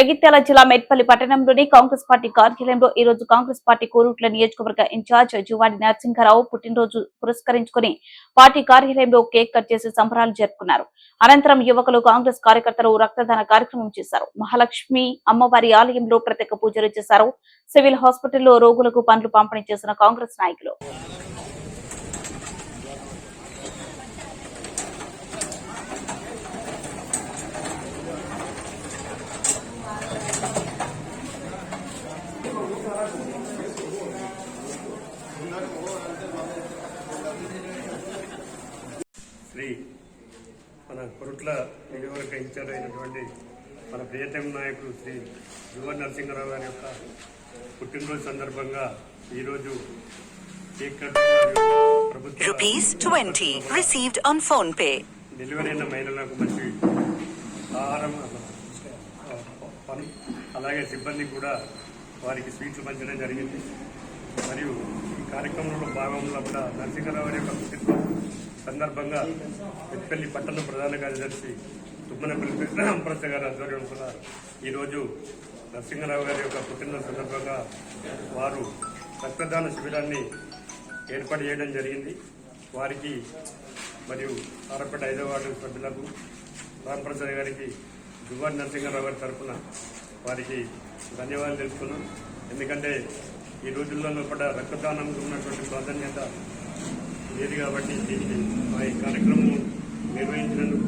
జగిత్యాల జిల్లా మెట్పల్లి పట్టణంలోని కాంగ్రెస్ పార్టీ కార్యాలయంలో ఈ రోజు కాంగ్రెస్ పార్టీ కోరుట్ల నియోజకవర్గ ఇన్ఛార్జ్ జువాడి నరసింహారావు పుట్టినరోజు పురస్కరించుకుని పార్టీ కార్యాలయంలో కేక్ కట్ చేసి సంబరాలు జరుపుకున్నారు. అనంతరం యువకులు కాంగ్రెస్ కార్యకర్తలు రక్తదాన కార్యక్రమం చేశారు. మహాలక్ష్మి అమ్మవారి ఆలయంలో ప్రత్యేక పూజలు చేశారు. సివిల్ హాస్పిటల్లో రోగులకు పండ్లు పంపిణీ చేసిన కాంగ్రెస్ నాయకులు శ్రీ మన కొరుట్ల నియోజకవర్గ ఇన్ఛార్జ్ అయినటువంటి మన ప్రియతమ నాయకుడు శ్రీ జువాడి నరసింహారావు గారి యొక్క పుట్టినరోజు సందర్భంగా ఈరోజు డెలివరీ అయిన మహిళలకు మంచి ఆహారం అలాగే సిబ్బందికి కూడా వారికి స్వీట్లు పంచడం జరిగింది. మరియు ఈ కార్యక్రమంలో భాగంలో కూడా నరసింహారావు గారి యొక్క పుట్టినరోజు సందర్భంగా మెట్పల్లి పట్టణ ప్రధాన కార్యదర్శి తుమ్మనపల్లి రామప్రసాద్ గారి ఆధ్వర్యంలో కూడా ఈరోజు నరసింహారావు గారి యొక్క పుట్టినరోజు సందర్భంగా వారు రక్తదాన శిబిరాన్ని ఏర్పాటు చేయడం జరిగింది. వారికి మరియు ఆరపేట 5వ వార్డు సభ్యులకు రామప్రసాద్ గారికి జువాడి నరసింహారావు గారి తరఫున వారికి ధన్యవాదాలు తెలుపుతున్నాం. ఎందుకంటే ఈ రోజుల్లో కూడా రక్తదానంకు ఉన్నటువంటి ప్రాధాన్యత లేదు కాబట్టి దీనికి మా ఈ కార్యక్రమం నిర్వహించినందుకు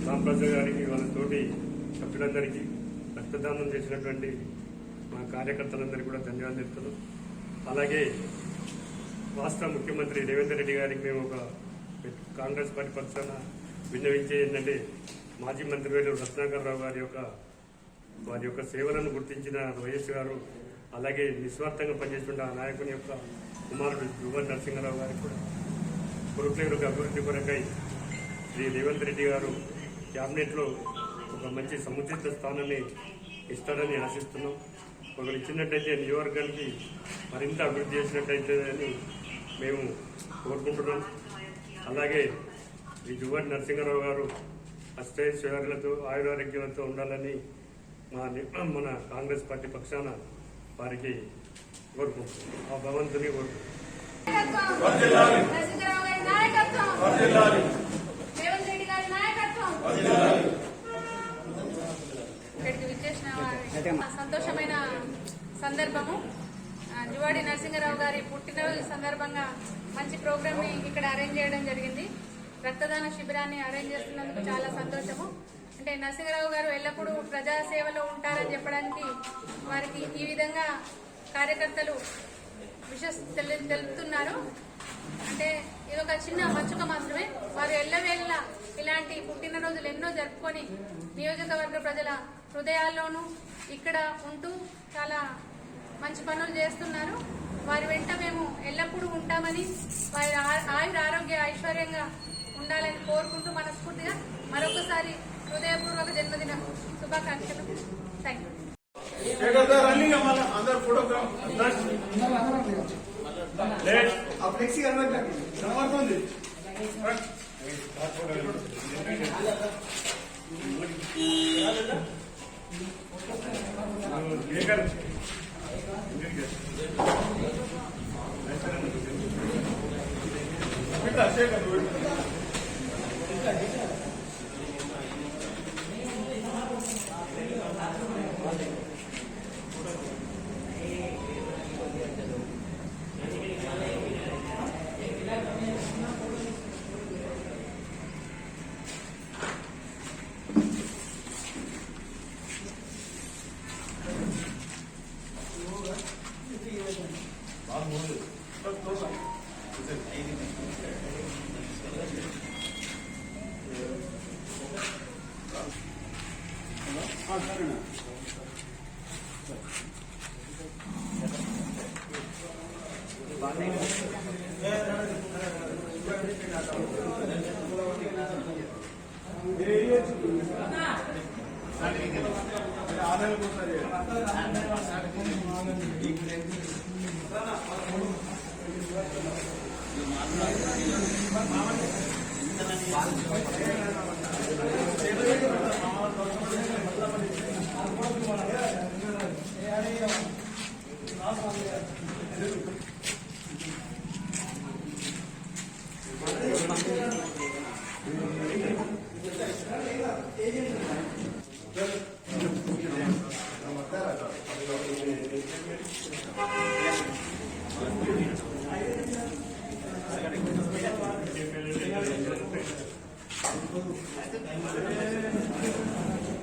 రామప్రసాద్ గారికి వాళ్ళ తోటి సభ్యులందరికీ రక్తదానం చేసినటువంటి మా కార్యకర్తలందరికీ కూడా ధన్యవాదాలు చెప్తున్నాం. అలాగే రాష్ట్ర ముఖ్యమంత్రి రేవంత్ రెడ్డి గారికి మేము ఒక కాంగ్రెస్ పార్టీ పక్షాన విన్నవించే ఏంటంటే మాజీ మంత్రివేలు రత్నాకర్ రావు వారి యొక్క సేవలను గుర్తించిన వైఎస్ గారు అలాగే నిస్వార్థంగా పనిచేస్తున్న ఆ నాయకుని యొక్క కుమారుడు జువాడి నరసింహారావు గారికి కూడా కొరుట్ల అభివృద్ధి కొరకై శ్రీ రేవంత్ రెడ్డి గారు క్యాబినెట్లో ఒక మంచి సముచిత స్థానాన్ని ఇస్తారని ఆశిస్తున్నాం. ఒకరు ఇచ్చినట్టయితే నియోజకవర్గానికి మరింత అభివృద్ధి చేసినట్టయితే అని మేము కోరుకుంటున్నాం. అలాగే ఈ జువాడి నరసింహారావు గారు అష్టైశ్వర్యాలతో ఆయురారోగ్యాలతో ఉండాలని మన కాంగ్రెస్ పార్టీ పక్షాన వారికి కోరుకుంటున్నాం. ఆ భగవంతుని కోరుకుంటున్నాం. సంతోషమైన సందర్భము. జువాడి నరసింహారావు గారి పుట్టినరోజు సందర్భంగా మంచి ప్రోగ్రామ్ ని ఇక్కడ అరేంజ్ చేయడం జరిగింది. రక్తదాన శిబిరాన్ని అరేంజ్ చేస్తున్నందుకు చాలా సంతోషము. అంటే నరసింహారావు గారు ఎల్లప్పుడూ ప్రజాసేవలో ఉంటారని చెప్పడానికి వారికి ఈ విధంగా కార్యకర్తలు తెలుపుతున్నారు. అంటే ఇది ఒక చిన్న మచ్చుక మాత్రమే. వారు ఎల్లవేళ ఇలాంటి పుట్టినరోజులు ఎన్నో జరుపుకొని నియోజకవర్గ ప్రజల హృదయాల్లోనూ ఇక్కడ ఉంటూ చాలా మంచి పనులు చేస్తున్నారు. వారి వెంట మేము ఎల్లప్పుడూ ఉంటామని, వారి ఆయుర ఆరోగ్య ఐశ్వర్యంగా ఉండాలని కోరుకుంటూ మనస్ఫూర్తిగా మరొకసారి హృదయపూర్వక జన్మదిన శుభాకాంక్షలు. Thank you. Gracias. Gracias.